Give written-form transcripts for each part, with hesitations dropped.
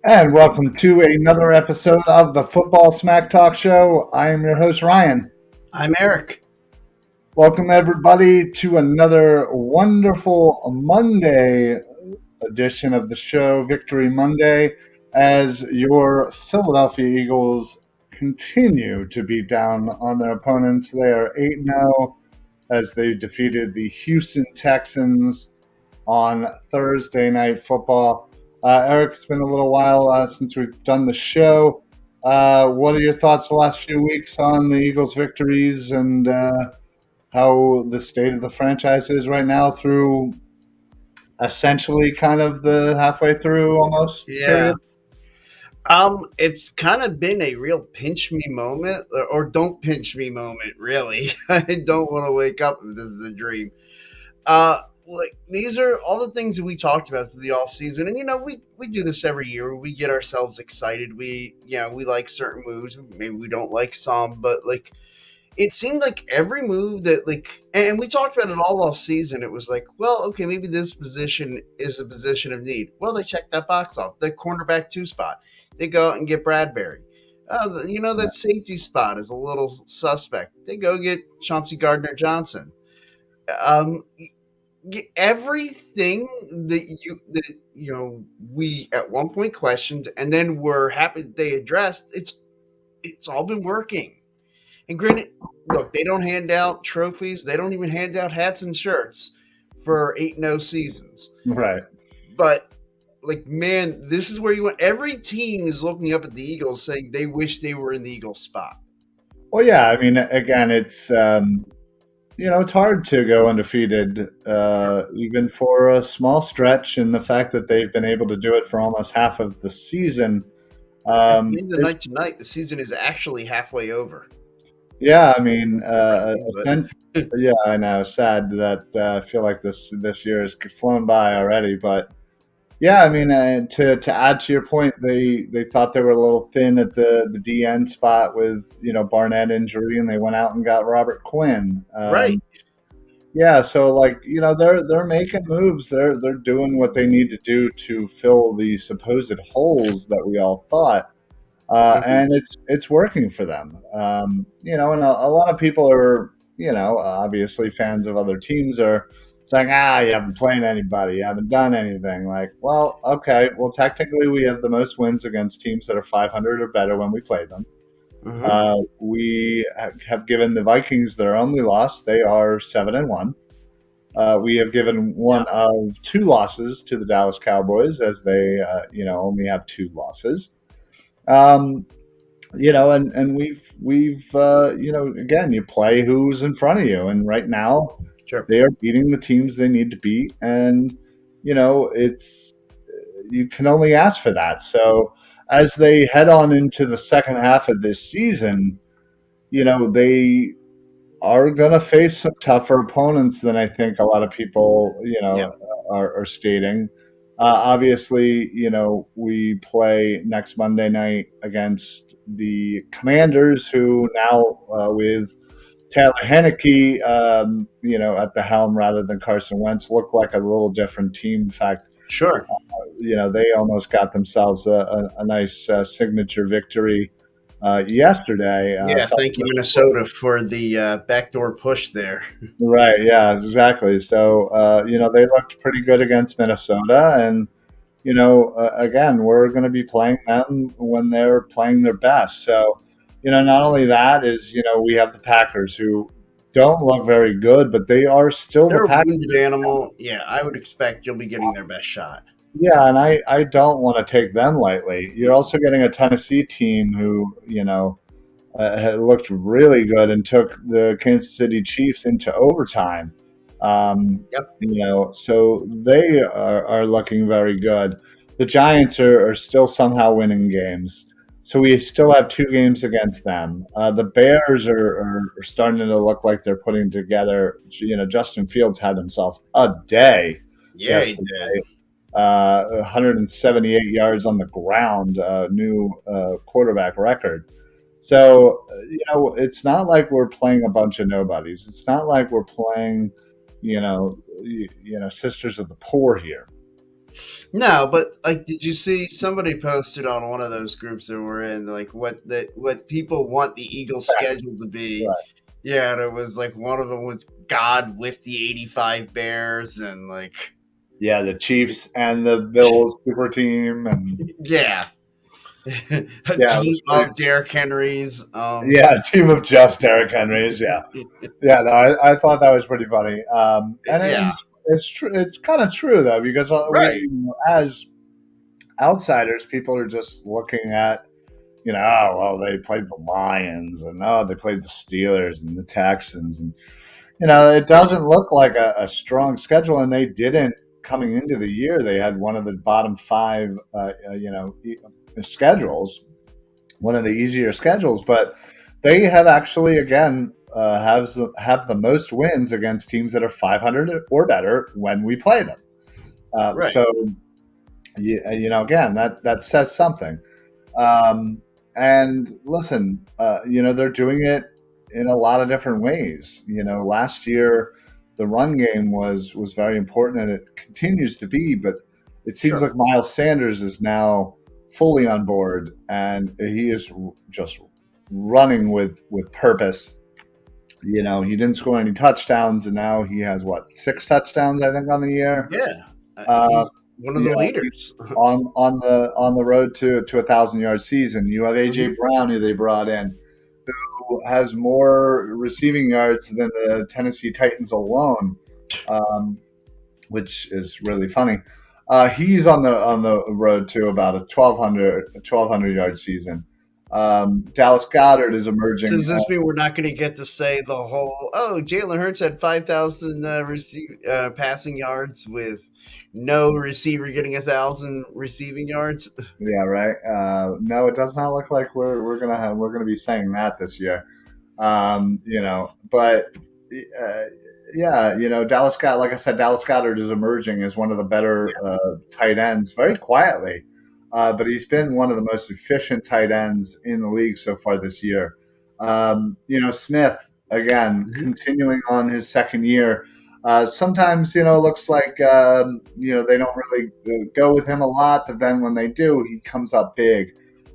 And welcome to another episode of the Football Smack Talk Show. I am your host, Ryan. I'm Eric. Welcome, everybody, to another wonderful Monday edition of the show, Victory Monday, as your Philadelphia Eagles continue to beat down on their opponents. They are 8-0 as they defeated the Houston Texans on Thursday Night Football. Eric, it's been a little while since we've done the show. What are your thoughts the last few weeks on the Eagles' victories and how the state of the franchise is right now through essentially kind of the halfway through almost Yeah. period? It's kind of been a real pinch me moment, or don't pinch me moment, really. I don't want to wake up if this is a dream. Like these are all the things that we talked about through the off season, and we do this every year. We get ourselves excited. We like certain moves. Maybe we don't like some, but like it seemed like every move that and we talked about it all off season. It was like, well, okay, maybe this position is a position of need. Well, they check that box off. The cornerback 2 spot, they go out and get Bradbury. That safety spot is a little suspect. They go get Chauncey Gardner Johnson. Um, Everything that we at one point questioned, and then we're happy that they addressed. It's all been working. And granted, look, they don't hand out trophies. They don't even hand out hats and shirts for 8-0 seasons. Right. But, man, this is where you want. Every team is looking up at the Eagles saying they wish they were in the Eagles spot. Well, yeah, I mean, again, it's it's hard to go undefeated, even for a small stretch, and the fact that they've been able to do it for almost half of the season. At the end of the night tonight, the season is actually halfway over. Yeah, I mean, But yeah, I know. Sad that I feel like this year has flown by already, but yeah, I mean, to add to your point, they thought they were a little thin at the DN spot with Barnett injury, and they went out and got Robert Quinn. right. Yeah, so they're making moves. They're doing what they need to do to fill the supposed holes that we all thought. Mhm. And it's working for them. And a lot of people are, obviously fans of other teams are saying, you haven't played anybody, you haven't done anything. Like, well, okay, well, technically we have the most wins against teams that are 500 or better when we play them. Mhm. We have given the Vikings their only loss; they are 7-1. We have given Yeah. one of two losses to the Dallas Cowboys, as they, only have two losses. Um, and we've again, you play who's in front of you, and right now Sure. they are beating the teams they need to beat, and it's you can only ask for that. So as they head on into the second half of this season, they are going to face some tougher opponents than I think a lot of people Yeah. are stating. Obviously, we play next Monday night against the Commanders, who now with Taylor Heineke, at the helm rather than Carson Wentz, look like a little different team. In fact, Sure. they almost got themselves a nice signature victory yesterday. Yeah. Felt Thank you, Minnesota, for the backdoor push there. Right. Yeah. Exactly. So, they looked pretty good against Minnesota, and again, we're going to be playing them when they're playing their best. So, not only that is, we have the Packers who don't look very good, but they are still the They're a Packers. wounded animal. Yeah, I would expect you'll be getting their best shot. Yeah, and I don't want to take them lightly. You're also getting a Tennessee team who, had looked really good and took the Kansas City Chiefs into overtime. Yep. So they are looking very good. The Giants are still somehow winning games. So we still have two games against them. The Bears are starting to look like they're putting together. Justin Fields had himself a day Yeah, he did. yesterday. 178 yards on the ground, new quarterback record. So, it's not like we're playing a bunch of nobodies. It's not like we're playing, Sisters of the Poor here. No, but like, did you see somebody posted on one of those groups that we're in, like what people want the Eagles' schedule to be? Right. Yeah, and it was like one of them was God with the 85 Bears, and like, Yeah, the Chiefs and the Bills super team, and yeah, a yeah, it team was pretty. of Derrick Henrys. Yeah, a team of just Derrick Henrys. Yeah, yeah. No, I thought that was pretty funny. And Yeah, it's true. It's kind of true though, because we, right, as outsiders, people are just looking at, oh well, they played the Lions, and oh, they played the Steelers and the Texans, and it doesn't look like a strong schedule, and they didn't coming into the year. They had one of the bottom five, schedules, one of the easier schedules, but they have actually again have the most wins against teams that are 500 or better when we play them. right, So again, that says something. Um, and listen, they're doing it in a lot of different ways. Last year the run game was very important, and it continues to be. But it seems sure, like Miles Sanders is now fully on board, and he is just running with purpose. He didn't score any touchdowns, and now he has what, 6 touchdowns I think on the year. yeah, Uh, he's one of the you know, leaders. on the road to 1,000 yard season. You have AJ Mhm. Brown, who they brought in, who has more receiving yards than the Tennessee Titans alone, um, which is really funny. He's on the road to about a 1,200 yard season. Dallas Goddard is emerging. Does this mean we're not going to get to say the whole? Oh, Jalen Hurts had 5,000 passing yards with no receiver getting 1,000 receiving yards. Yeah, right. No, it does not look like we're gonna be saying that this year. But yeah, like I said, Dallas Goddard is emerging as one of the better tight ends very quietly. But he's been one of the most efficient tight ends in the league so far this year. Smith, again, Mhm. continuing on his second year. Sometimes, looks like, they don't really go with him a lot, but then when they do, he comes up big.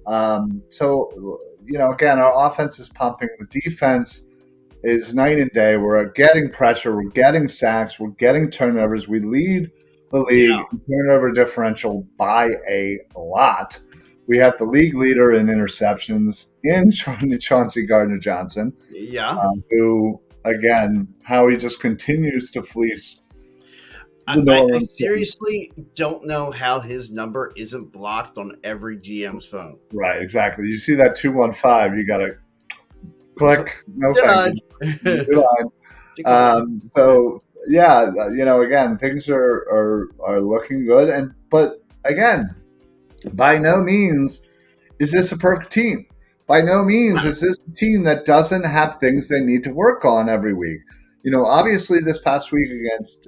Again, our offense is pumping. The defense is night and day. We're getting pressure. We're getting sacks. We're getting turnovers. We lead the Yeah, league in turnover differential by a lot. We have the league leader in interceptions in Chauncey Gardner Johnson, yeah. who, again, how he just continues to fleece I, the New I, I Orleans Saints. seriously don't know how his number isn't blocked on every GM's phone. Right, exactly. You see that 215, you got to click. No, thank Denied. you. Goodbye. Declined. So yeah, again, things are looking good, but again, by no means is this a perfect team. By no means is this a team that doesn't have things they need to work on every week. Obviously this past week against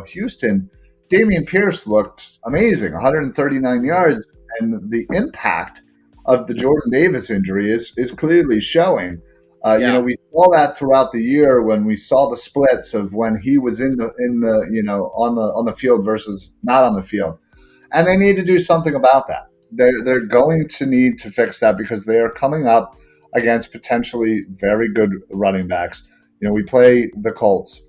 Houston, Damian Pierce looked amazing, 139 yards, and the impact of the Jordan Davis injury is clearly showing. Yeah, We saw that throughout the year when we saw the splits of when he was in the on the field versus not on the field, and they need to do something about that. They're going to need to fix that because they are coming up against potentially very good running backs. We play the Colts.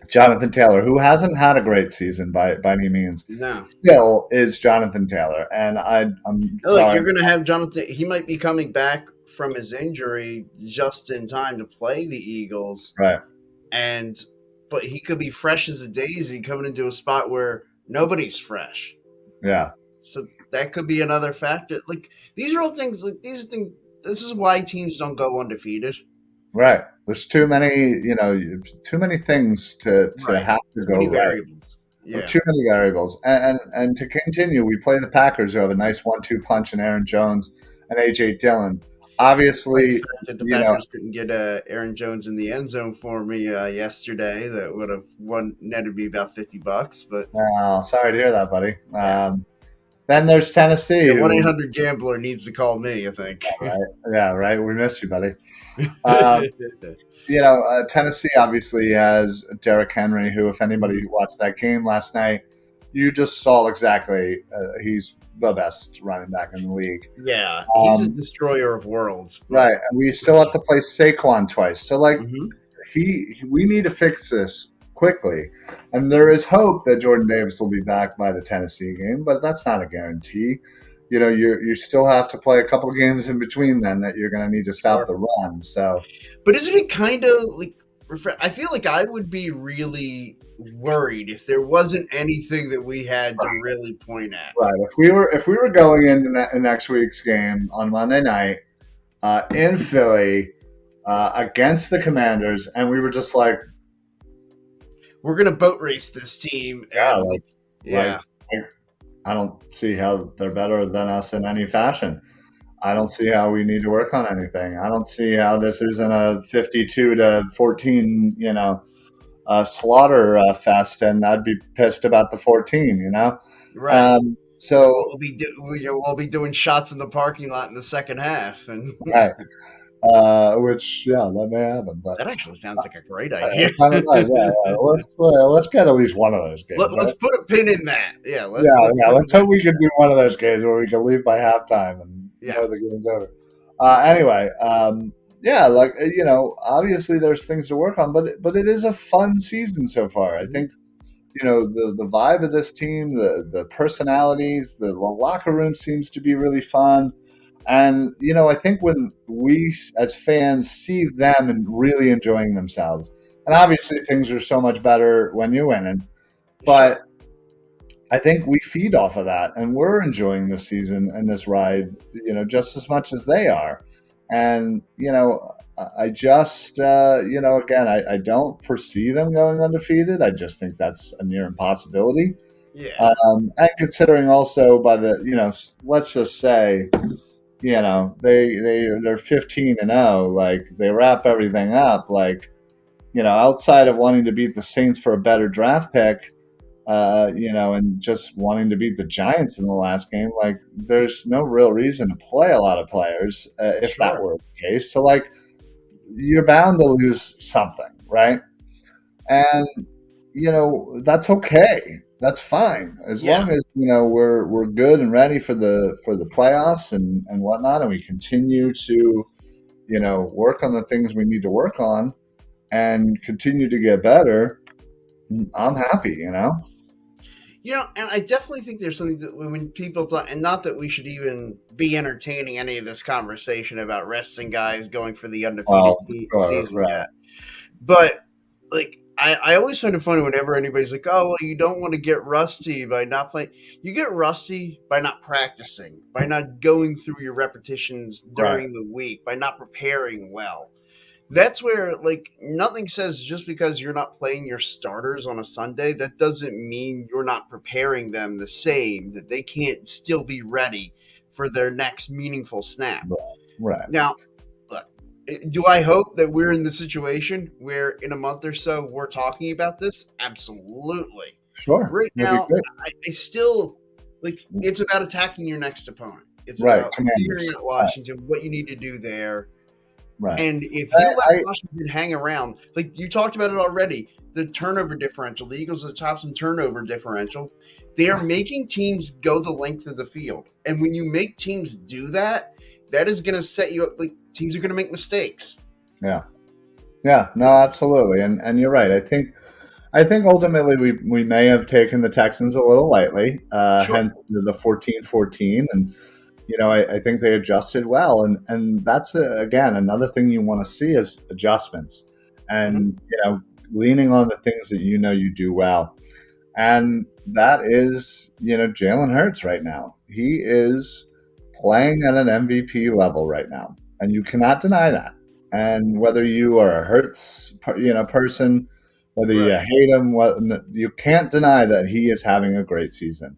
Jonathan Taylor, who hasn't had a great season by any means, no. still is Jonathan Taylor, and I'm Look, sorry. you're going to have Jonathan. He might be coming back from his injury just in time to play the Eagles, Right? and but he could be fresh as a daisy coming into a spot where nobody's fresh. Yeah. So that could be another factor. Like these are all things. Like these things. This is why teams don't go undefeated. Right. There's too many things to Right. have to Too go many right. variables. There are Yeah. too many variables. And to continue, we play the Packers, who have a nice 1-2 punch in Aaron Jones and AJ Dillon. Like the Obviously, fact that the you know, Packers couldn't get Aaron Jones in the end zone for me yesterday, that would have netted me about $50. But sorry to hear that, buddy. yeah, Then there's Tennessee, yeah, one eight who, hundred gambler needs to call me. I think. right? Yeah, right. We miss you, buddy. Um, Tennessee obviously has Derrick Henry, who, if anybody Mhm. watched that game last night, you just saw exactly he's the best running back in the league. Yeah, he's a Um, destroyer of worlds. But right, and we still have to play Saquon twice. So like hmm we need to fix this quickly. And there is hope that Jordan Davis will be back by the Tennessee game, but that's not a guarantee. You still have to play a couple of games in between then that you're going to need to stop sure. the run. So But isn't it kind of like? I feel like I would be really worried if there wasn't anything that we had to really point at. right, if we were going into next week's game on Monday night in Philly against the Commanders, and we were just like, We're gonna boat race this team, yeah, and like yeah, I don't see how they're better than us in any fashion. I don't see how we need to work on anything. I don't see how this isn't a 52-14, slaughter fest, and I'd be pissed about the 14. right. So We'll be doing shots in the parking lot in the second half, and right, which that may happen, but that actually sounds like a great idea. it kind of does. Yeah, yeah. Let's get at least one of those games, Let's right? put a pin in that. Yeah, Yeah, let's yeah. put Let's it hope in we can there. do one of those games where we can leave by halftime and Yeah. know the game's over. Anyway, yeah, obviously there's things to work on, but it is a fun season so far. I think the vibe of this team, the personalities, the locker room seems to be really fun. And I think when we as fans see them and really enjoying themselves, and obviously things are so much better when you're winning, but Sure. I think we feed off of that, and we're enjoying this season and this ride, just as much as they are. And I just, again, I don't foresee them going undefeated. I just think that's a near impossibility. Yeah. And considering also by the, let's just say, they're 15-0, like they wrap everything up, like outside of wanting to beat the Saints for a better draft pick, and just wanting to beat the Giants in the last game, like there's no real reason to play a lot of players if that Sure. were the case. So like you're bound to lose something, right? And that's okay. That's fine as Yeah. long as we're good and ready for the playoffs and whatnot, and we continue to work on the things we need to work on and continue to get better. I'm happy. And I definitely think there's something that when people talk, and not that we should even be entertaining any of this conversation about resting guys going for the undefeated Well, sure, season right. yet, but like I always find it funny whenever anybody's like, "Oh, well, you don't want to get rusty by not playing." You get rusty by not practicing, by not going through your repetitions Right. during the week, by not preparing well. That's where like nothing says just because you're not playing your starters on a Sunday, that doesn't mean you're not preparing them the same, that they can't still be ready for their next meaningful snap. Right. Now, look, do I hope that we're in the situation where in a month or so we're talking about this? Absolutely. Sure. Right That'd be now, great. I still like it's about attacking your next opponent. It's Right. about figuring Commanders. out Right. Washington, what you need to do there. Right. And if you let I Washington hang around, like you talked about it already, the turnover differential, the Eagles are the tops in turnover differential. They are making teams go the length of the field. And when you make teams do that, that is going to set you up. Like teams are going to make mistakes. yeah. Yeah. No, absolutely. And you're right. I think ultimately we may have taken the Texans a little lightly, Sure. hence the 14-14, and I think they adjusted well, and that's again another thing you want to see is adjustments, hmm and leaning on the things that you do well, and that is Jalen Hurts right now. He is playing at an MVP level right now, and you cannot deny that. And whether you are a Hurts person, whether you Right. hate him, you can't deny that he is having a great season,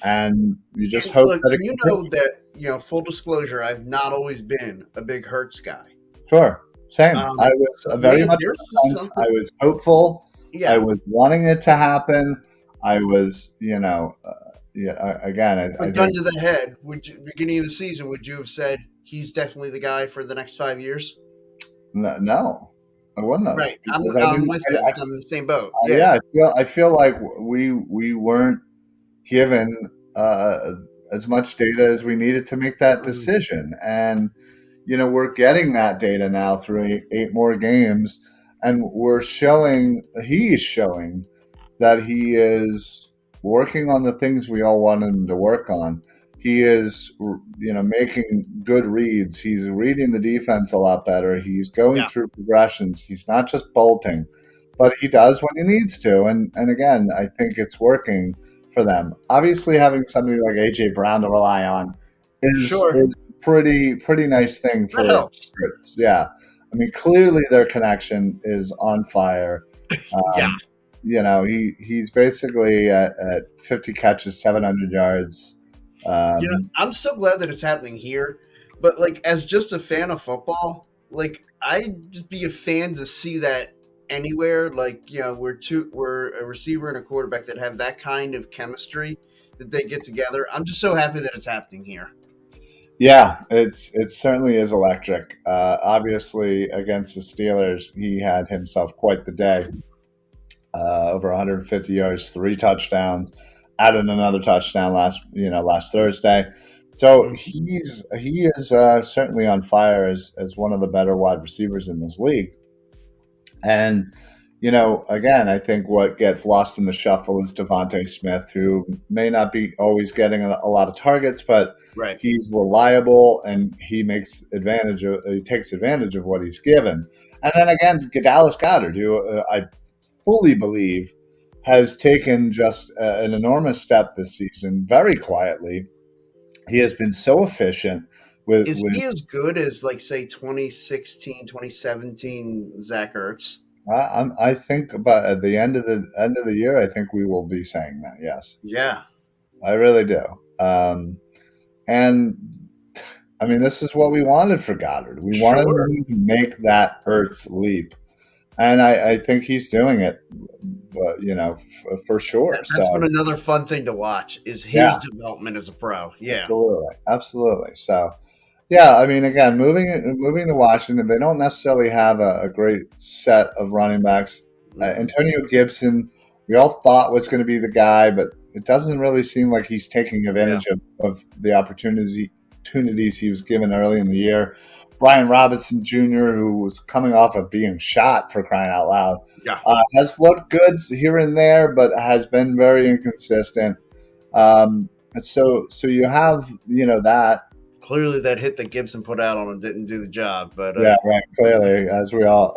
and you just And hope look, that it and you know continues. that, full disclosure, I've not always been a big Hertz guy. Sure, same. I was very Man, much there's on the just fence. I something. was hopeful. I Yeah. was wanting it to happen. I was, yeah. Again, A I gun think to the head, beginning of the season, would you have said he's definitely the guy for the next 5 years? no, I wouldn't have Right. I'm because I I'm didn't. with you. I'm in the same boat. Yeah, Yeah. I feel like we weren't. given uh, as much data as we needed to make that Mm, decision. And, we're getting that data now through eight more games, and he's showing that he is working on the things we all want him to work on. He is, making good reads. He's reading the defense a lot better. He's going yeah, through progressions. He's not just bolting, but he does when he needs to. And again, I think it's working for them. Obviously, having somebody like AJ Brown to rely on is sure. is pretty nice thing That for helps. Hurts. Yeah, I mean, clearly their connection is on fire. Yeah. Um, he's basically at 50 catches, 700 yards. Um, I'm so glad that it's happening here. But like, as just a fan of football, like I'd just be a fan to see that anywhere. Like, we're a receiver and a quarterback that have that kind of chemistry that they get together. I'm just so happy that it's happening here. yeah, it certainly is electric. Obviously, against the Steelers, he had himself quite the day. Over 150 yards, three touchdowns, added another touchdown last Thursday. So Mhm. he is certainly on fire as one of the better wide receivers in this league. And again, I think what gets lost in the shuffle is Devontae Smith, who may not be always getting a lot of targets, but Right. he's reliable and he takes advantage of what he's given. And then again, Dallas Goddard, who I fully believe has taken just an enormous step this season, very quietly. He has been so efficient Is with he as good as, like, say, 2016, 2017 Zach Ertz? I think about at the end of the year, I think we will be saying that. Yes, Yeah, I really do. And I mean, this is what we wanted for Goddard. We wanted sure. him to make that Ertz leap, and I think he's doing it. But for sure. That's been So another fun thing to watch is his yeah, development as a pro. Yeah. absolutely, absolutely. So yeah, I mean, again, moving to Washington, they don't necessarily have a great set of running backs. Mm-mm. Antonio Gibson, we all thought was going to be the guy, but it doesn't really seem like he's taking Yeah. advantage of the opportunities he was given early in the year. Brian Robinson Jr., who was coming off of being shot for crying out loud, Yeah. has looked good here and there, but has been very inconsistent. And so you have that. Clearly, that hit that Gibson put out on him didn't do the job, but Yeah, right. Clearly, as we all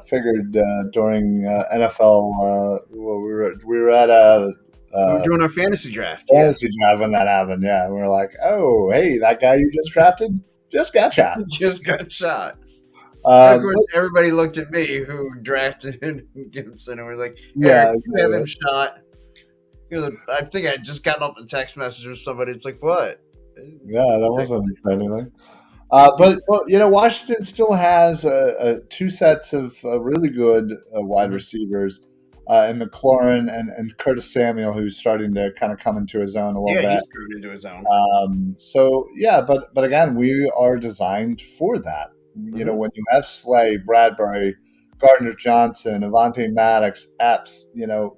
figured during NFL, well, we were at a we were uh, doing our fantasy draft. Yeah. fantasy draft when that happened. Yeah, and we were like, oh, hey, that guy you just drafted just got shot. Just got shot. And of course, But everybody looked at me who drafted Gibson and was like, yeah, Eric, you have exactly. him shot. I think I just got off a text message with somebody. It's like, what? Yeah, that wasn't anything. But Washington still has two sets of really good wide Mhm. receivers in McLaurin and Curtis Samuel, who's starting to kind of come into his own a little Yeah, bit. he's grown into his own. So yeah, but again, we are designed for that. Hmm. When you have Slay, Bradbury, Gardner Johnson, Avante Maddox, Epps,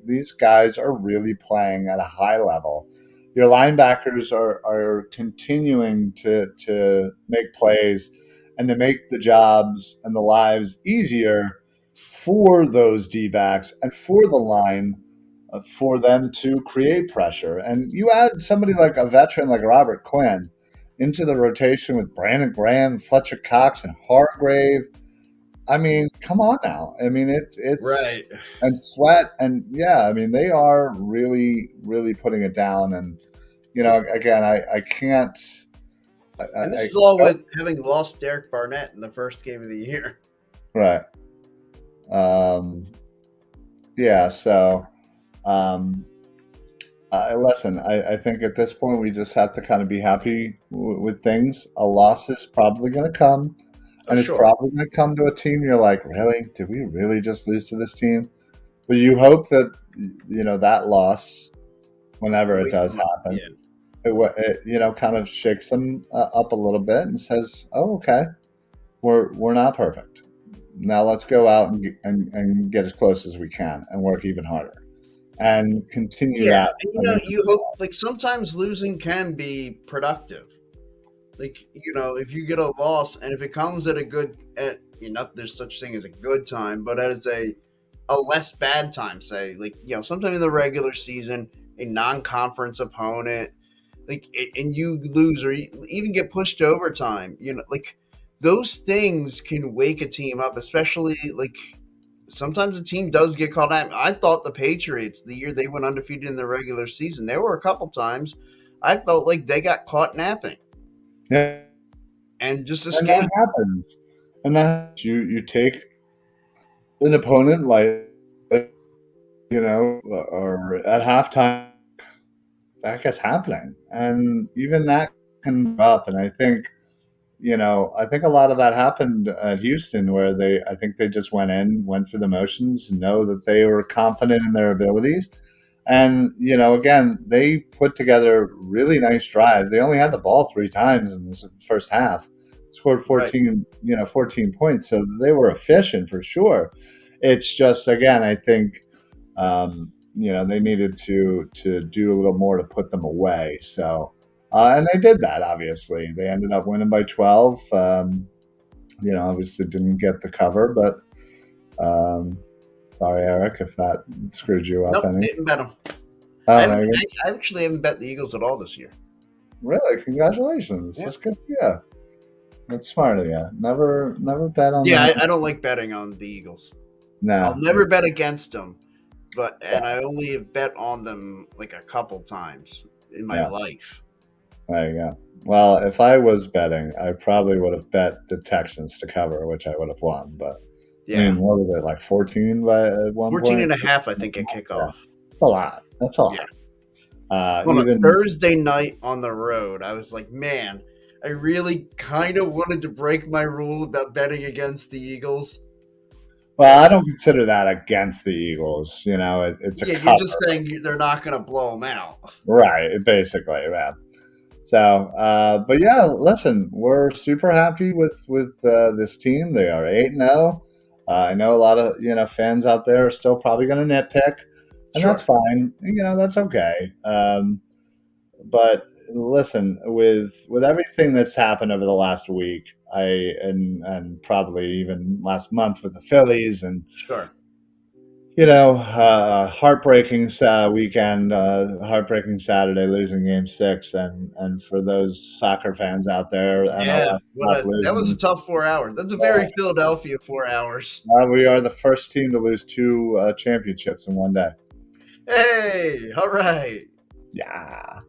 these guys are really playing at a high level. Your linebackers are continuing to make plays and to make the jobs and the lives easier for those D backs and for the line for them to create pressure. And you add somebody like a veteran like Robert Quinn into the rotation with Brandon Graham, Fletcher Cox, and Hargrave. I mean, come on now. I mean, it's Right. and Sweat and yeah. I mean, they are really putting it down. And again, I can't. And this I is all don't, with having lost Derek Barnett in the first game of the year. right. Um, yeah. So. Um, Listen, I think at this point we just have to kind of be happy with things. A loss is probably going to come, Oh, and it's sure. probably going to come to a team you're like, really? Did we really just lose to this team? But you hope that that loss, whenever it Wakes does him up. happen, Yeah. it kind of shakes them up a little bit and says, "Oh, okay, we're not perfect. Now let's go out and get as close as we can and work even harder." and continue Yeah, that. and I mean, you hope like sometimes losing can be productive. Like if you get a loss and if it comes at a good, at not there's such thing as a good time, but as a less bad time, say like sometime in the regular season, a non-conference opponent, like and you lose or you even get pushed to overtime, like those things can wake a team up, especially like sometimes a team does get caught out. I thought the Patriots, the year they went undefeated in the regular season, there were a couple times I felt like they got caught napping yeah, and just and that escaped. happens. And that you take an opponent like or at halftime that gets happening, and even that can up. And I think a lot of that happened at Houston, where I think they just went through the motions, know that they were confident in their abilities. And, again, they put together really nice drives. They only had the ball three times in the first half, scored Right. 14 points. So they were efficient for sure. It's just, again, I think, they needed to do a little more to put them away. So, and they did that, obviously. They ended up winning by 12. Obviously didn't get the cover, but um, sorry, Eric, if that screwed you up Nope, any. didn't bet them. Oh, there you go. I actually haven't bet the Eagles at all this year. Really? Congratulations. Yeah. That's good for you. That's smart of you. Never bet on Yeah, them. I don't like betting on the Eagles. I'll No. never bet against them, Yeah. and I only have bet on them like a couple times in my Yeah. life. There you go. Well, if I was betting, I probably would have bet the Texans to cover, which I would have won. But I Yeah. mean, what was it, like 14 at one 14 point? and a half, I think, at Yeah. kickoff. It's a lot. That's a Yeah. lot. On a Even Thursday night on the road, I was like, man, I really kind of wanted to break my rule about betting against the Eagles. well, I don't consider that against the Eagles. It's a Yeah, you're cover, just saying they're not going to blow them out. right? Basically, yeah. So, but yeah, listen, we're super happy with this team. They are 8-0. I know a lot of fans out there are still probably going to nitpick, and that's Sure. fine. That's okay. But listen, with everything that's happened over the last week, and probably even last month with the Phillies and Sure. heartbreaking weekend, heartbreaking Saturday, losing Game 6, and for those soccer fans out there, Yeah, MLS stopped that was a losing. tough 4 hours. That's a very Philadelphia 4 hours. We are the first team to lose two championships in one day. Hey, all right. Yeah.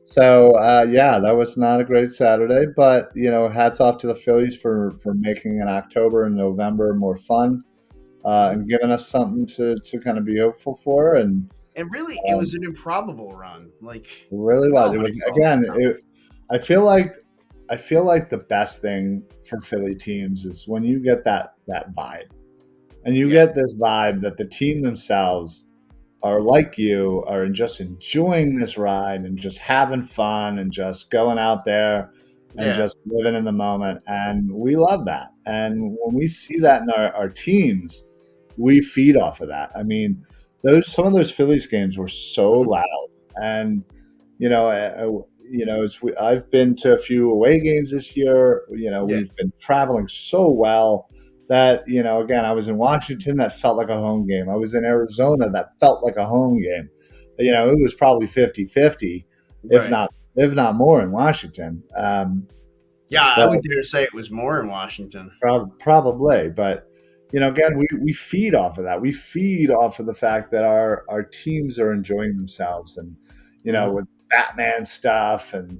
So yeah, that was not a great Saturday, but hats off to the Phillies for making an October and November more fun, and giving us something to kind of be hopeful for. And And really, it was an improbable run. Like it really was. It nobody was saw again. it. I feel like the best thing for Philly teams is when you get that vibe, and you Yeah, get this vibe that the team themselves are like you, are just enjoying this ride and just having fun and just going out there and yeah, just living in the moment. And we love that. And when we see that in our teams, we feed off of that. I mean, some of those Phillies games were so mhm, loud, and I've been to a few away games this year. yeah, We've been traveling so well that again, I was in Washington, that felt like a home game. I was in Arizona, that felt like a home game. It was probably 50-50, if right. not more in Washington. Yeah, I But would dare say it was more in Washington. probably. But again, we feed off of that. We feed off of the fact that our teams are enjoying themselves, and Mhm. with Batman stuff, and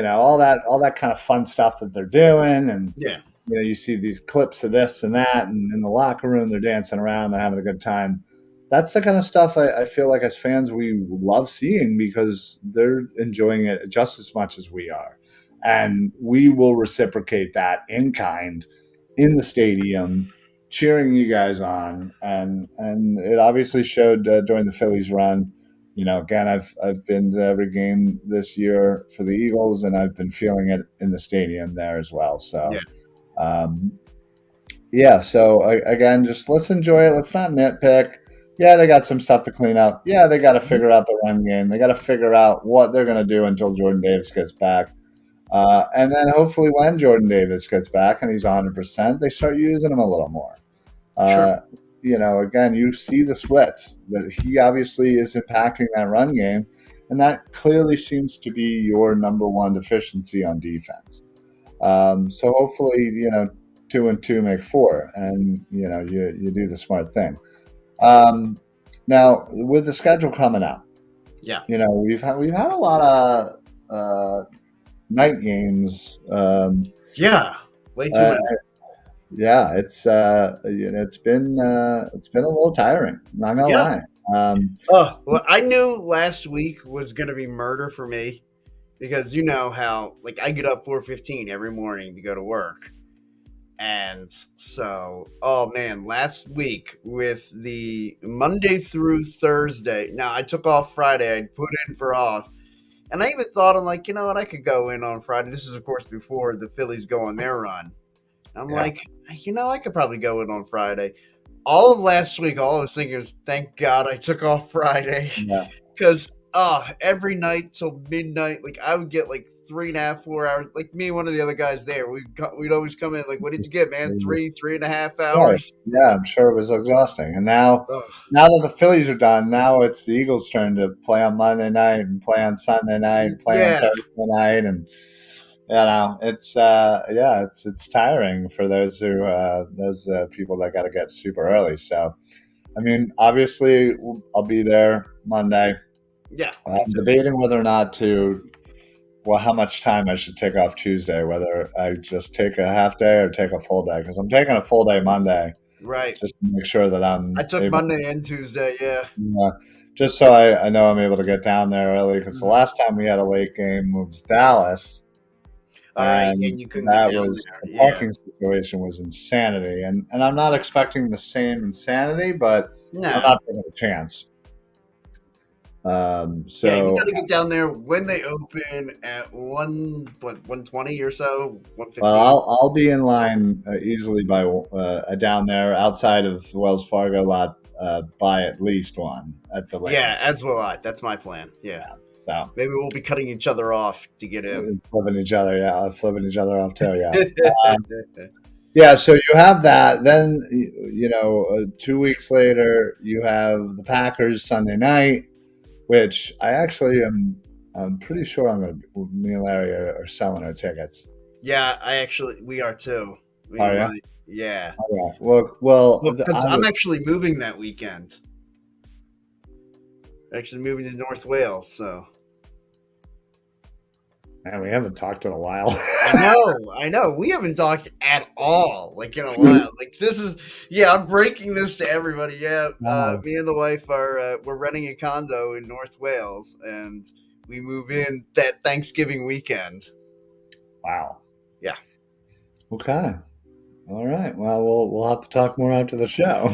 all that kind of fun stuff that they're doing. And Yeah, you see these clips of this and that, and in the locker room, they're dancing around, they're having a good time. That's the kind of stuff I feel like as fans we love seeing, because they're enjoying it just as much as we are. And we will reciprocate that in kind in the stadium, cheering you guys on. And it obviously showed during the Phillies run. Again, I've been to every game this year for the Eagles, and I've been feeling it in the stadium there as well. yeah, So um, yeah, so again, just let's enjoy it. Let's not nitpick. Yeah, they got some stuff to clean up. Yeah, they got to figure out the run game. They got to figure out what they're going to do until Jordan Davis gets back. And then hopefully when Jordan Davis gets back and he's 100%, they start using him a little more. Sure. Uh, again, you see the splits that he obviously is impacting that run game, and that clearly seems to be your number one deficiency on defense. So hopefully, 2 and 2 make four, and you do the smart thing. Um, Now with the schedule coming up, Yeah. we've had a lot of night games. Yeah. Way too Uh, many. yeah, it's been a little tiring. Not gonna Yeah. lie. Um, Oh, well, I knew last week was going to be murder for me because you know how like I get up 4:15 every morning to go to work. And so, oh man, last week with the Monday through Thursday. Now, I took off Friday. I put in for off. And I even thought, I'm like, you know what? I could go in on Friday. This is, of course, before the Phillies go on their run. I'm yeah, like, I could probably go in on Friday. All of last week, all I was thinking was, thank God I took off Friday. yeah. Because every night till midnight, like I would get like 3.5, 4 hours. Like me and one of the other guys there, we'd always come in like, what did you get, man? Three and a half Right. hours. Yeah, I'm sure it was exhausting. And now, Ugh. now that the Phillies are done, now it's the Eagles' turn to play on Monday night and play on Sunday night and play on Yeah, Thursday night, and it's it's tiring for those people that got to get super early. So, I mean, obviously, I'll be there Monday. yeah, me I'm too. debating whether or not how much time I should take off Tuesday, whether I just take a half day or take a full day, because I'm taking a full day Monday Right. just to make sure that I I'm took able, Monday and Tuesday. Yeah. just so I know I'm able to get down there early. Because the Mhm. last time we had a late game was Dallas, All right, and and you couldn't get that down was there. the Yeah. parking situation was insanity, and I'm not expecting the same insanity, but I'm No. not taking a chance. Yeah, you got So to get down there when they open at 120 or so, well, 115. I'll be in line easily by down there outside of Wells Fargo lot by at least one at the Yeah, latest. as will I. That's my plan. Yeah. So Maybe we'll be cutting each other off to get in. flipping each other, yeah, flipping each other off too, yeah. Yeah, so you have that. Then 2 weeks later, you have the Packers Sunday night, which I actually am. I'm pretty sure I'm going to. Me and Larry are selling our tickets. Yeah, we are too. We Are you? might. Yeah. Yeah. Well, Well, because I'm actually moving that weekend. Actually moving to North Wales, so. man, we haven't talked in a while. I know, I know. We haven't talked at all, like in a while. Like this is, yeah. I'm breaking this to everybody. Yeah, Wow. me and the wife are we're renting a condo in North Wales, and we move in that Thanksgiving weekend. Wow. Yeah, Okay. All right. Well, we'll have to talk more after the show.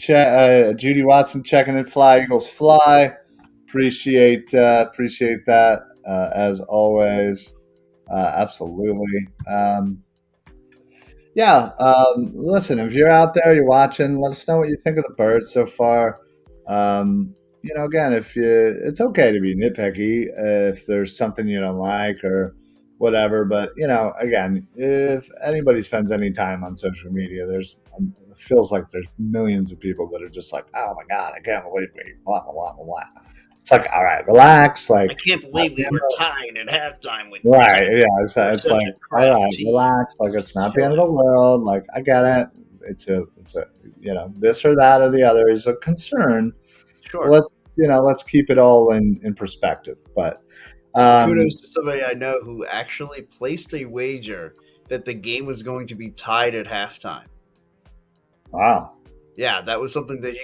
yeah, Judy Watson checking in. Fly Eagles fly. Appreciate that as always. Absolutely. Yeah. Listen, if you're out there, you're watching. Let us know what you think of the birds so far. Again, it's okay to be nitpicky if there's something you don't like or whatever. But again, if anybody spends any time on social media, it feels like there's millions of people that are just like, oh my god, I can't believe we blah blah blah blah blah. It's like, all right, relax. I Like, can't it's not believe the we end were of tied at halftime with the right. Texans. Yeah, We're it's such like, a all crap right, team. relax. Like, it's Just not the chill end of the out. world. Like, I get it. It's a this or that or the other is a concern. Sure. Let's keep it all in perspective. But Well, um, kudos to somebody I know who actually placed a wager that the game was going to be tied at halftime. wow. Yeah, that was something that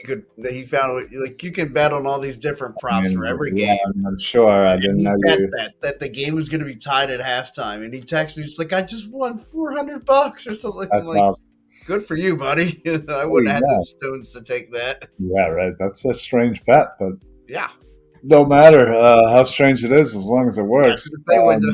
he found like you can bet on all these different I props for mean, every yeah, game, I'm sure. I and didn't he know bet you. that the game was going to be tied at halftime, and he texted me, "It's like I just won $400 or something." I'm That's like, awesome. "Good for you, buddy." I Oh wouldn't have had the yeah, stones to take that. yeah, right. That's a strange bet, but Yeah, no matter how strange it is, as long as it got to works. the pay window.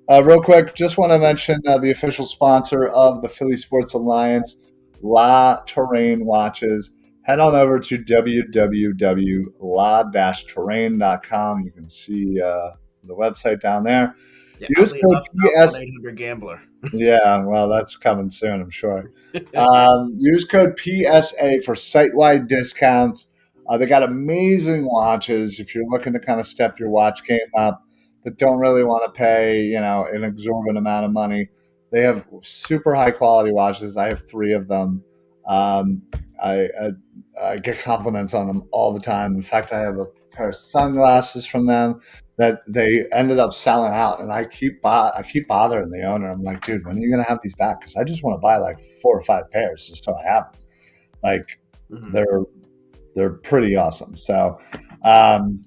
Real quick, just want to mention the official sponsor of the Philly Sports Alliance, La Terrain Watches. Head on over to www.la-terrain.com. You can see the website down there. Yeah, Use oddly code enough, not PS. 1-800 Gambler. Yeah, well, that's coming soon, I'm sure. Use code PSA for site-wide discounts. They got amazing watches if you're looking to kind of step your watch game up, but don't really want to pay, an exorbitant amount of money. They have super high quality watches. I have three of them. Um, I, I, I get compliments on them all the time. In fact, I have a pair of sunglasses from them that they ended up selling out, and I keep bothering the owner. I'm like, dude, when are you gonna have these back? Because I just want to buy like 4 or 5 pairs just so I have them. Like Mhm. they're pretty awesome. So um,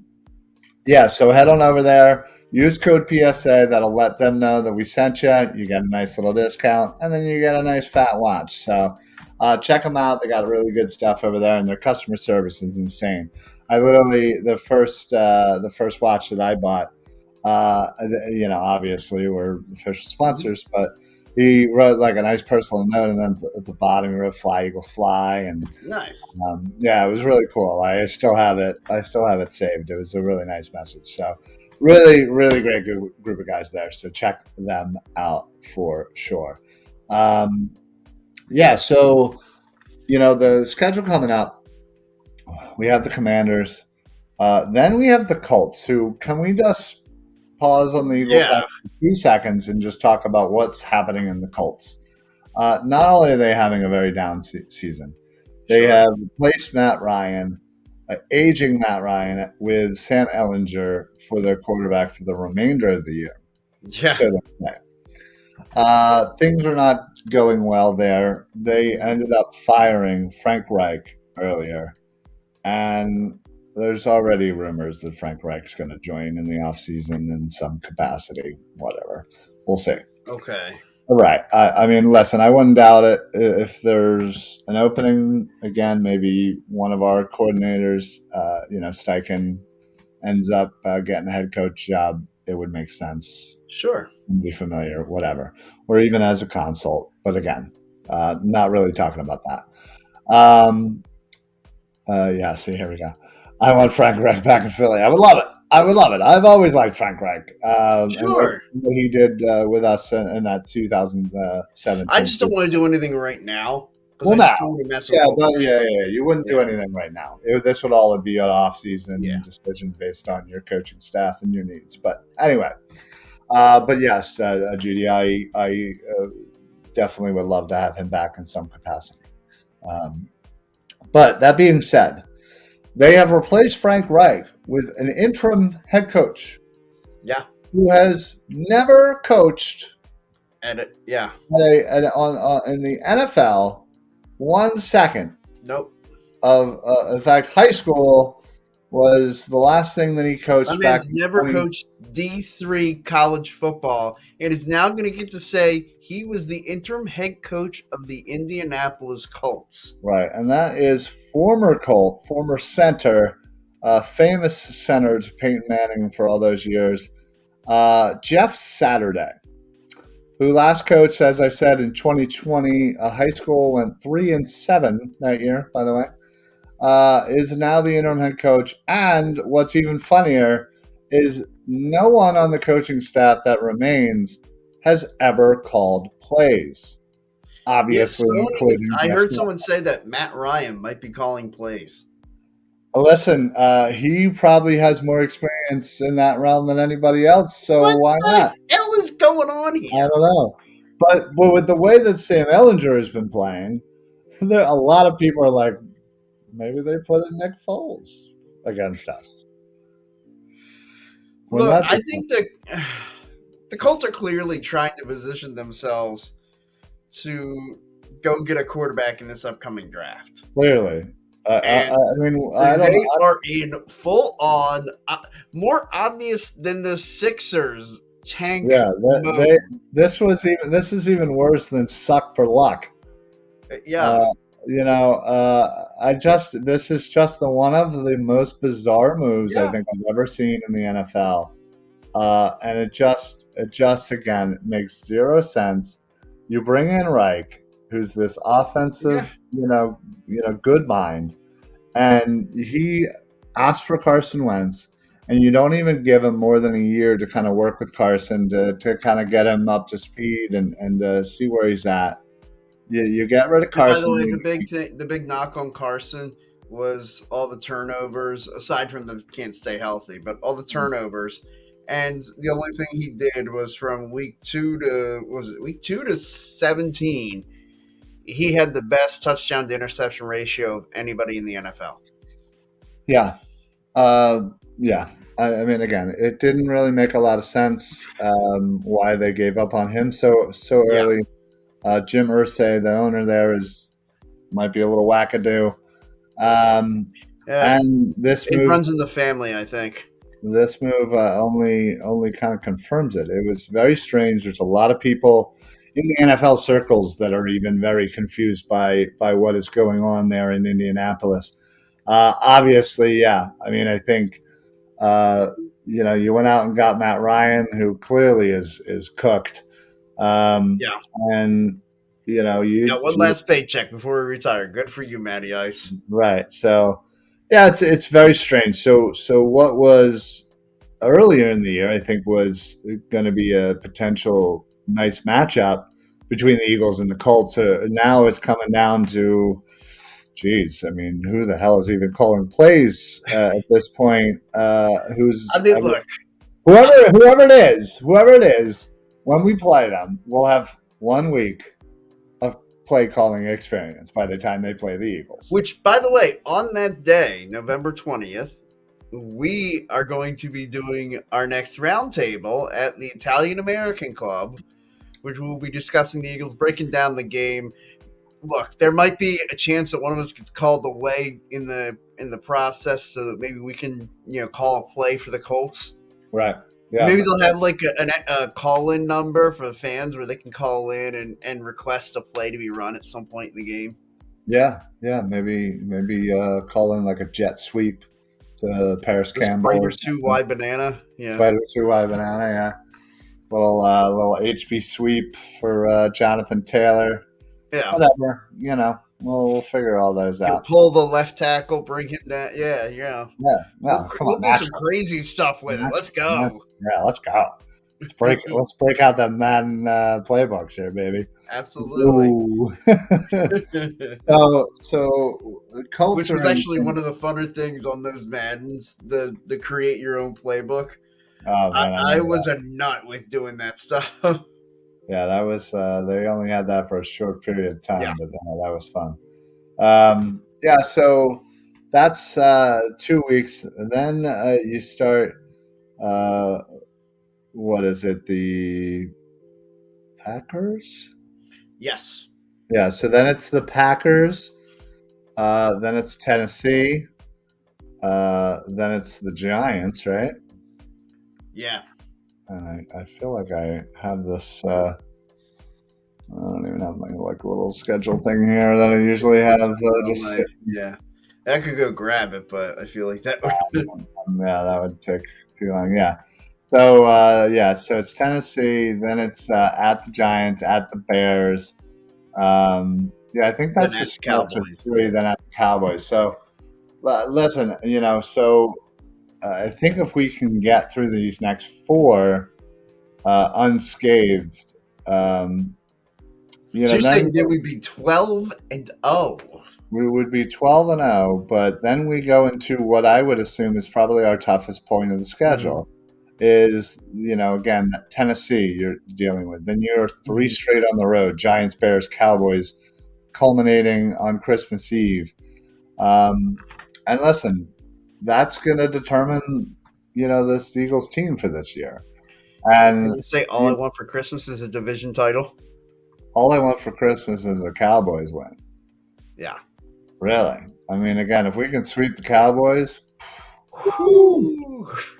yeah, so head on over there. Use code PSA. That'll let them know that we sent you. You get a nice little discount, and then you get a nice fat watch. So check them out. They got really good stuff over there, and their customer service is insane. I literally the first watch that I bought. Obviously we're official Mhm. sponsors, but he wrote like a nice personal note, and then at the bottom he wrote "Fly Eagles Fly," and Nice. yeah, it was really cool. I still have it. I still have it saved. It was a really nice message. So, really, really great group of guys there. So check them out for sure. Um, yeah. So the schedule coming up. We have the Commanders. Then we have the Colts. Who can we just pause on the Eagles Yeah, for 2 seconds and just talk about what's happening in the Colts? Not only are they having a very down season, they sure. have replaced Matt Ryan, aging Matt Ryan, with Sam Ellinger for their quarterback for the remainder of the year. Yeah. So they say. Things are not going well there. They ended up firing Frank Reich earlier, and there's already rumors that Frank Reich is going to join in the offseason in some capacity. Whatever. We'll see. Okay. Right. I mean, listen, I wouldn't doubt it. If there's an opening again, maybe one of our coordinators, Steichen, ends up getting a head coach job, it would make sense. Sure. Be familiar, whatever, or even as a consult. But again, not really talking about that. Yeah, see, here we go. I want Frank Reich back in Philly. I would love it. I would love it. I've always liked Frank Reich, and Sure. what he did with us in that I 2017 just don't season. want to do anything right now because Well, I now, just don't want to mess with yeah, what we but got. yeah. You wouldn't do Yeah. anything right now. This would all be an Yeah. off-season decision based on your coaching staff and your needs. But anyway, but yes, Judy, I definitely would love to have him back in some capacity. Um, but that being said, they have replaced Frank Reich with an interim head coach Yeah. who has never coached Edit. Yeah. in the NFL 1 second Nope. of. In fact, high school was the last thing that he My coached back man's in never 20. coached D3 college football and is now going to get to say he was the interim head coach of the Indianapolis Colts. Right, and that is former Colt, former center, famous center to Peyton Manning for all those years, Jeff Saturday, who last coached, as I said, in 2020. High school went 3-7 that year, by the way. Is now the interim head coach. And what's even funnier is no one on the coaching staff that remains has ever called plays, Yes, obviously, including I Jeff. heard someone say that Matt Ryan might be calling plays. Listen, he probably has more experience in that realm than anybody else, so What why the not? hell is going on I here? don't know. But with the way that Sam Ellinger has been playing, there a lot of people are like, maybe they put in Nick Foles against us. Wouldn't Look, that I be think that the Colts are clearly trying to position themselves to go get a quarterback in this upcoming draft. clearly? I And mean, I don't they know. are in full on, more obvious than the Sixers tank Yeah, mode. this is even worse than suck for luck. Yeah, Uh, this is just one of the most bizarre moves I yeah. think I've ever seen in the NFL. and it just again makes zero sense. You bring in Reich, who's this Yeah. offensive, good mind, and he asked for Carson Wentz, and you don't even give him more than a year to kind of work with Carson to kind of get him up to speed and see where he's at. You get rid of And by the Carson. way, the big knock on Carson was all the turnovers, aside from the can't stay healthy, but all the turnovers. And the only thing he did was from week 2 to 17, he had the best touchdown to interception ratio of anybody in the NFL. Yeah, yeah. I mean, again, it didn't really make a lot of sense why they gave up on him so Yeah, early. Jim Irsay, the owner there, is might be a little wackadoo. Um, yeah, and this it move, runs in the family, I think. only kind of confirms it. It was very strange. There's a lot of people in the NFL circles that are even very confused by what is going on there in Indianapolis. Obviously, yeah. I mean, I think uh, you went out and got Matt Ryan, who clearly is cooked, um, Yeah, and yeah. One last paycheck before we retire. Good for you, Matty Ice. right. So, yeah, it's very strange. So what was earlier in the year, I think, was going to be a potential nice matchup between the Eagles and the Colts. Now it's coming down to, geez, I mean, who the hell is even calling plays at this point? I mean, look, Whoever it is, when we play them, we'll have 1 week of play calling experience by the time they play the Eagles. which, by the way, on that day, November 20th, we are going to be doing our next roundtable at the Italian American Club, which we'll be discussing the Eagles, breaking down the game. Look, there might be a chance that one of us gets called away in the process, so that maybe we can call a play for the Colts. Right. Yeah. Maybe they'll have like a call-in number for the fans where they can call in and request a play to be run at some point in the game. Yeah. Yeah. Maybe call in like a jet sweep to Paris The Campbell Spider or 2 something. Y banana. Yeah. Spider 2Y banana. Yeah. Little HB sweep for Jonathan Taylor. Yeah. Whatever. We'll figure all those He'll out. pull the left tackle, bring him down. Yeah, Yeah. We'll, No, come we'll on, do some national. crazy stuff with it. Let's go. Yeah, let's go. Let's break out the Madden playbooks here, baby. Absolutely. Ooh. So the Colts Which was are actually one of the funner things on those Maddens, the create your own playbook. Oh man, I was a nut with doing that stuff. Yeah, that was. They only had that for a short period of time, Yeah. but that was fun. Yeah, so that's 2 weeks. And then you start. Uh, what is it? The Packers. Yes. Yeah, so then it's the Packers. Then it's Tennessee. Then it's the Giants, right? Yeah. And I feel like I have this. I don't even have my little schedule thing here that I usually have. Yeah. I could go grab it, but I feel like that would. Yeah, that would take too long. Yeah. So so it's Tennessee, then it's at the Giants, at the Bears. I think that's Then the at the stretch of Cowboys. 3. Then at the Cowboys. So listen, so I think if we can get through these next 4 unscathed, So you're then saying that we'd be 12-0? we would be 12-0, but then we go into what I would assume is probably our toughest point of the schedule. Is again, Tennessee you're dealing with. Then you're 3 straight on the road: Giants, Bears, Cowboys, culminating on Christmas Eve. And listen, that's going to determine this Eagles team for this year. And you say all I want for Christmas is a division title? all I want for Christmas is a Cowboys win. Yeah. Really? I mean, again, if we can sweep the Cowboys,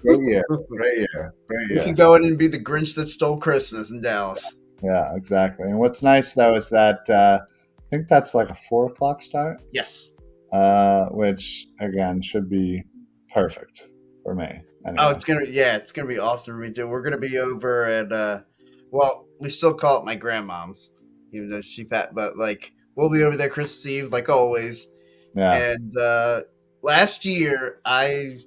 great year. We can go in and be the Grinch that stole Christmas in Dallas. Yeah, exactly. And what's nice though is that I think that's like a 4:00 start. Yes. Which again should be perfect for me. Oh, anyway. it's gonna be awesome for me too. We're gonna be over at well, we still call it my grandmom's, even though she fat, but like we'll be over there Christmas Eve like always. Yeah, And last year I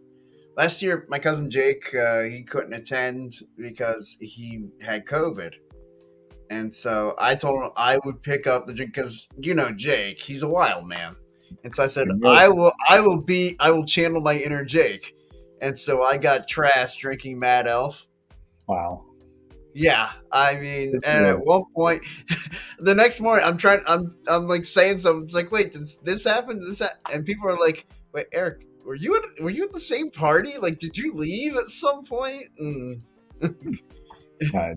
last year my cousin Jake he couldn't attend because he had COVID. And so I told him I would pick up the drink because Jake, he's a wild man. And so I said it is. I will channel my inner Jake. And so I got trash drinking Mad Elf. Wow. Yeah, I mean, Good for and you. at one point, the next morning, I'm like saying something. It's like, wait, this happen? And people are like, wait, Eric, were you at the same party? Like, did you leave at some point? And Nice.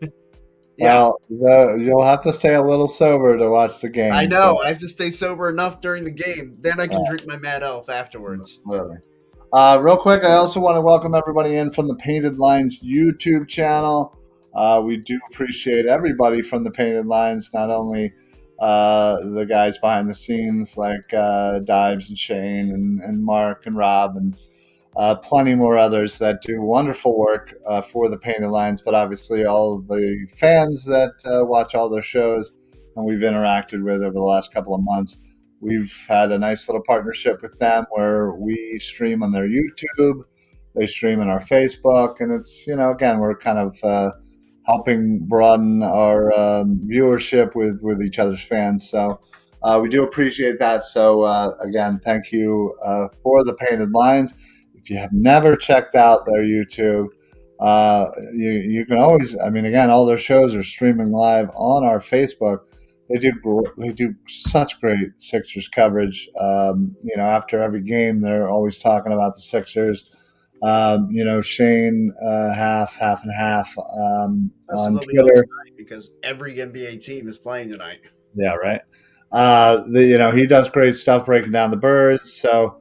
yeah, Well, you'll have to stay a little sober to watch the I game. So, know. I have to stay sober enough during the game. Then I can drink my Mad Elf afterwards. clearly. Real quick, I also want to welcome everybody in from the Painted Lines YouTube channel. We do appreciate everybody from the Painted Lines, not only the guys behind the scenes like Dives and Shane and Mark and Rob and plenty more others that do wonderful work for the Painted Lines, but obviously all of the fans that watch all their shows and we've interacted with over the last couple of months. We've had a nice little partnership with them where we stream on their YouTube, they stream on our Facebook, and it's, again, we're kind of helping broaden our viewership with each other's fans. So we do appreciate that. So again, thank you for the Painted Lines. If you have never checked out their YouTube, you can always. I mean, again, all their shows are streaming live on our Facebook. They do such great Sixers coverage. After every game, they're always talking about the Sixers. Shane, half and half So on they'll be on Twitter. tonight because every NBA team is playing tonight. Yeah, right. He does great stuff breaking down the birds. So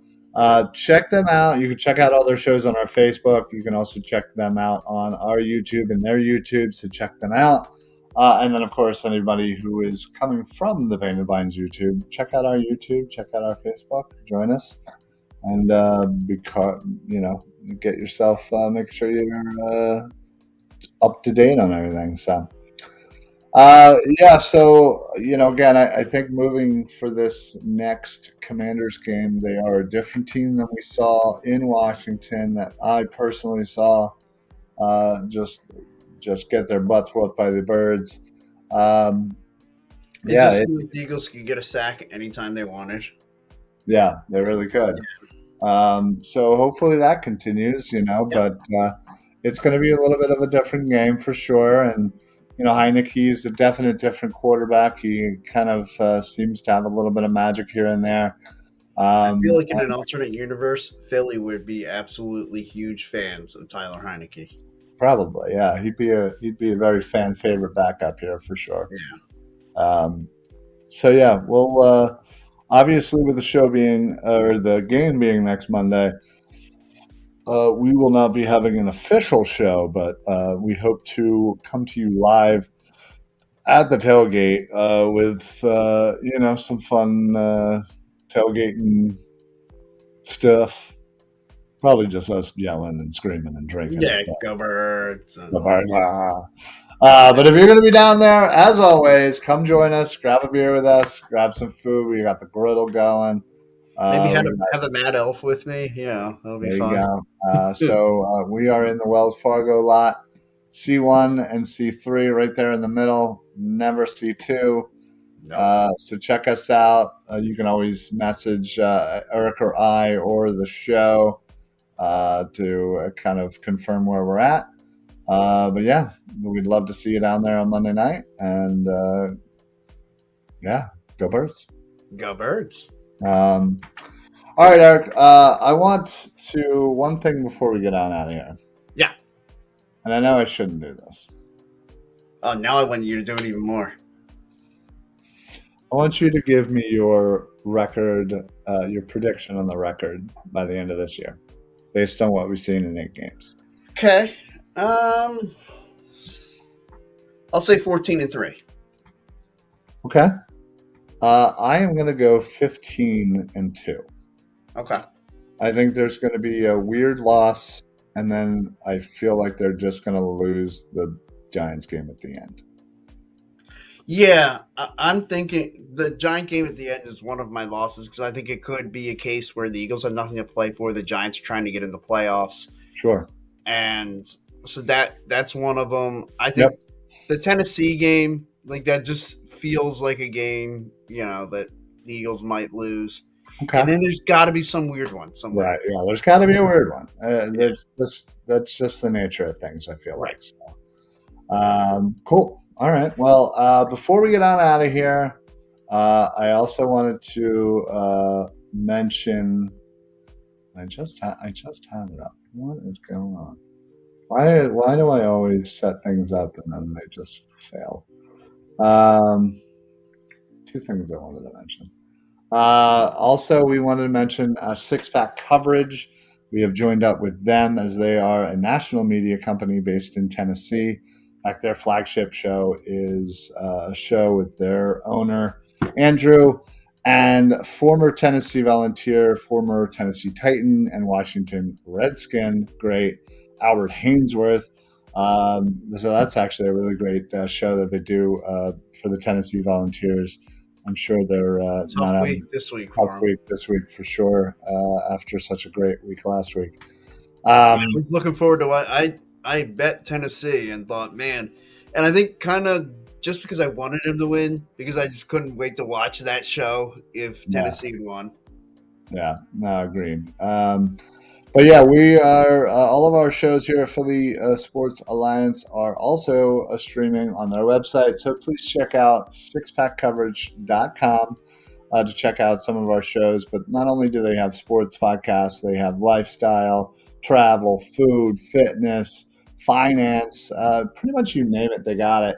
check them out. You can check out all their shows on our Facebook. You can also check them out on our YouTube and their YouTube. So check them out. And then, of course, anybody who is coming from the Painted Lines YouTube, check out our YouTube, check out our Facebook, join us, and get yourself, make sure you're up to date on everything. So. Yeah, so again, I think moving for this next Commanders game, they are a different team than we saw in Washington. That I personally saw just get their butts whooped by the birds. Um, It yeah, just seemed like the Eagles could get a sack anytime they wanted. yeah, they really could. So hopefully that continues, Yep. but it's going to be a little bit of a different game for sure. And, Heineke is a definite different quarterback. He kind of seems to have a little bit of magic here and there. I feel like in an And alternate universe, Philly would be absolutely huge fans of Tyler Heineke. probably, yeah, he'd be a very fan favorite backup here for sure. Yeah. Um, so yeah, we'll obviously with the show being or the game being next Monday. We will not be having an official show, but we hope to come to you live at the tailgate with some fun tailgating stuff. Probably just us yelling and screaming and drinking. Yeah, go Birds. And, But if you're going to be down there, as always, come join us. Grab a beer with us. Grab some food. We got the griddle going. maybe We got have a Mad Elf with me. Yeah, that'll be There you fun. go. So we are in the Wells Fargo lot, C1 and C3 right there in the middle, never C2. No. So check us out. You can always message Eric or I or the show to kind of confirm where we're at. But yeah, we'd love to see you down there on Monday night. And yeah, go Birds. Go Birds. Um, All right, Eric. I want to one thing before we get on out of here, Yeah. and I know I shouldn't do this. Oh, now I want you to do it even more. I want you to give me your record, your prediction on the record by the end of this year, based on what we've seen in 8 games. Okay. I'll say 14-3. Okay. I am going to go 15-2. Okay. I think there's going to be a weird loss and then I feel like they're just going to lose the Giants game at the end. Yeah, I'm thinking the Giant game at the end is one of my losses because I think it could be a case where the Eagles have nothing to play for. The Giants are trying to get in the playoffs, Sure. and so that's one of them. I Yep. think the Tennessee game, like that, just feels like a game that the Eagles might lose. Okay. And then there's got to be some weird one somewhere. Right. Yeah. There's got to be a weird one. Yeah, That's just the nature of things. I feel right. like. So, cool. All right. Well, before we get on out of here, I also wanted to mention. I just had it up. What is going on? Why do I always set things up and then they just fail? Um, two things I wanted to mention. Also, we wanted to mention Six Pack Coverage. We have joined up with them as they are a national media company based in Tennessee. In fact, their flagship show is a show with their owner, Andrew, and former Tennessee Volunteer, former Tennessee Titan, and Washington Redskin great Albert Hainsworth. So that's actually a really great show that they do for the Tennessee Volunteers. I'm sure they're not Tough having week this week a for tough them. week this week for sure after such a great week last week. Yeah, I Um, was looking forward to what I bet Tennessee and thought, man, and I think kind of just because I wanted him to win because I just couldn't wait to watch that show if yeah, Tennessee won. yeah, no, agreed. But yeah, we are all of our shows here at Philly Sports Alliance are also streaming on their website. So please check out sixpackcoverage.com to check out some of our shows. But not only do they have sports podcasts, they have lifestyle, travel, food, fitness, finance, pretty much you name it, they got it.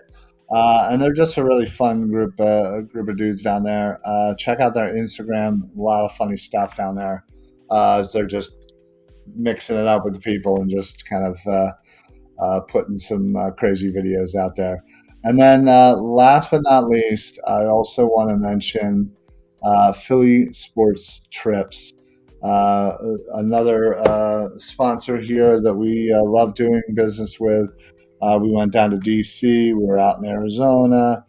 And they're just a really fun group of dudes down there. Check out their Instagram; a lot of funny stuff down there. As they're just mixing it up with the people and just kind of putting some crazy videos out there. And then, last but not least, I also want to mention Philly Sports Trips, another sponsor here that we love doing business with. We went down to DC, we were out in Arizona.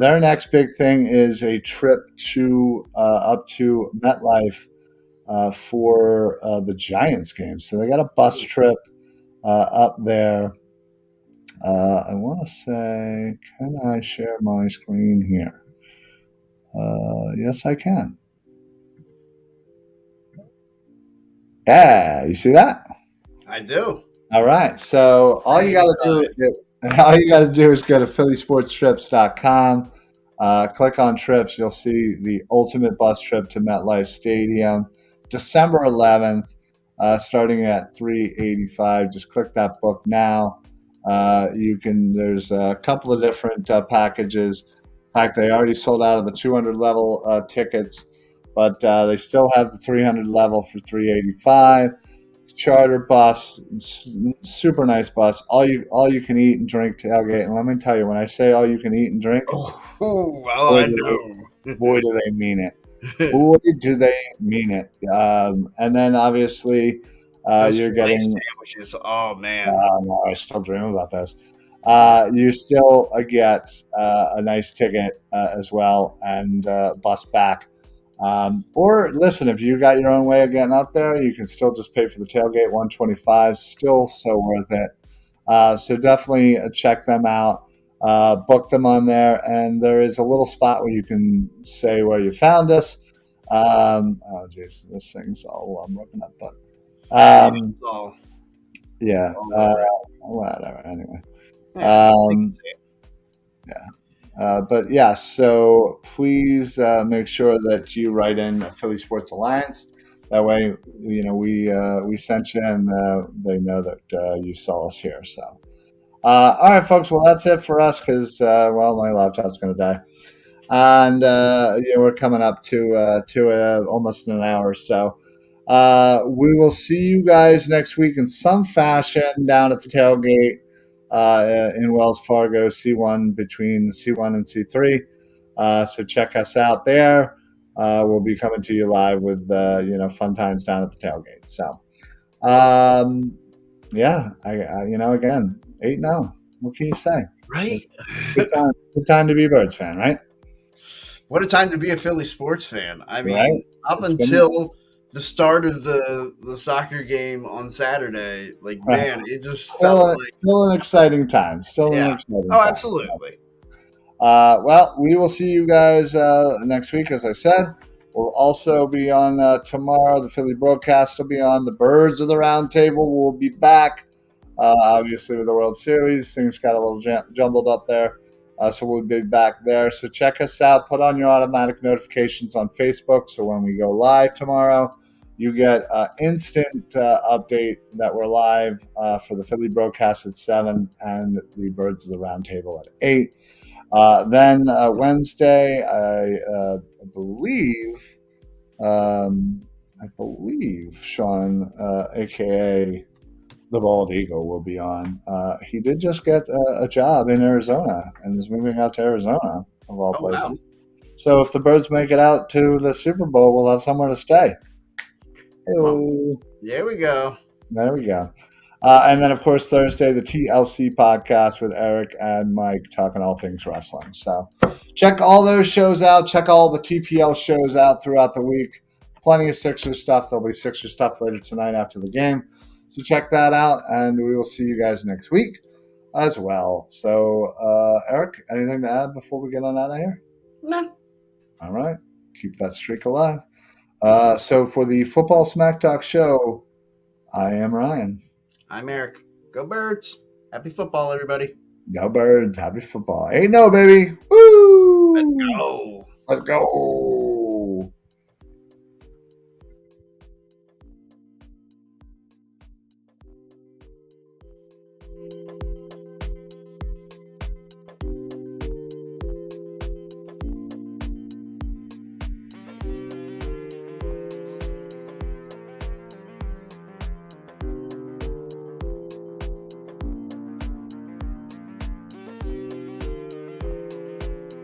Their next big thing is a trip to up to MetLife for the Giants game. So they got a bus trip up there. I want to say, can I share my screen here? Yes, I can. Yeah, you see that? I do. All right. So I hate all you got to do is go to phillysportstrips.com. Click on trips. You'll see the ultimate bus trip to MetLife Stadium, December 11th, starting at 385. Just click that book now. You can. There's a couple of different packages. In fact, they already sold out of the 200 level tickets, but they still have the 300 level for 385. Charter bus, super nice bus. All you can eat and drink tailgate. And let me tell you, when I say all you can eat and drink, Oh, boy I do know. boy do they mean it. Boy do they mean it. And then obviously Those you're Philly getting. sandwiches. Oh man. No, I still dream about those. You still get a nice ticket as well and bus back. Or listen, if you got your own way of getting up there, you can still just pay for the tailgate 125. Still so worth it. So definitely check them out. Book them on there, and there is a little spot where you can say where you found us. Oh, jeez, this thing's all I'm looking at, but Yeah, um, it's all yeah, all over. whatever. Anyway, Yeah, they can um, say it. yeah. But yeah, so please make sure that you write in Philly Sports Alliance. That way, we sent you, and they know that you saw us here. So, all right, folks. Well, that's it for us because well, my laptop's going to die, and we're coming up to almost an hour. So, we will see you guys next week in some fashion down at the tailgate in Wells Fargo, C1 between C1 and C3. So check us out there. We'll be coming to you live with fun times down at the tailgate. So Yeah, again, 8-0. What can you say? Right? It's good time to be a Birds fan, right? What a time to be a Philly sports fan. I Right. mean, up It's been until the start of the soccer game on Saturday, like man, it just felt like still an exciting time. Still an yeah. exciting Oh, time. absolutely. Well, we will see you guys next week, as I said. We'll also be on tomorrow. The Philly broadcast will be on. The Birds of the Round Table will be back. Obviously, with the World Series, things got a little jumbled up there. So we'll be back there. So check us out. Put on your automatic notifications on Facebook. So when we go live tomorrow, you get instant update that we're live for the Philly broadcast at 7 and the Birds of the Round Table at 8. Then Wednesday, I believe, Sean, aka the Bald Eagle, will be on. He did just get a job in Arizona and is moving out to Arizona, of all Oh wow. places. So if the Birds make it out to the Super Bowl, we'll have somewhere to stay. Well, Hello. there we go. There we go. And then, of course, Thursday, the TLC podcast with Eric and Mike talking all things wrestling. So check all those shows out. Check all the TPL shows out throughout the week. Plenty of Sixers stuff. There'll be Sixers stuff later tonight after the game. So check that out, and we will see you guys next week as well. So, Eric, anything to add before we get on out of here? No. All right. Keep that streak alive. So for the Football Smack Talk show, I am Ryan. I'm Eric. Go Birds. Happy football, everybody. Go Birds. Happy football. 8-0, baby. Let's Woo! go. Let's go.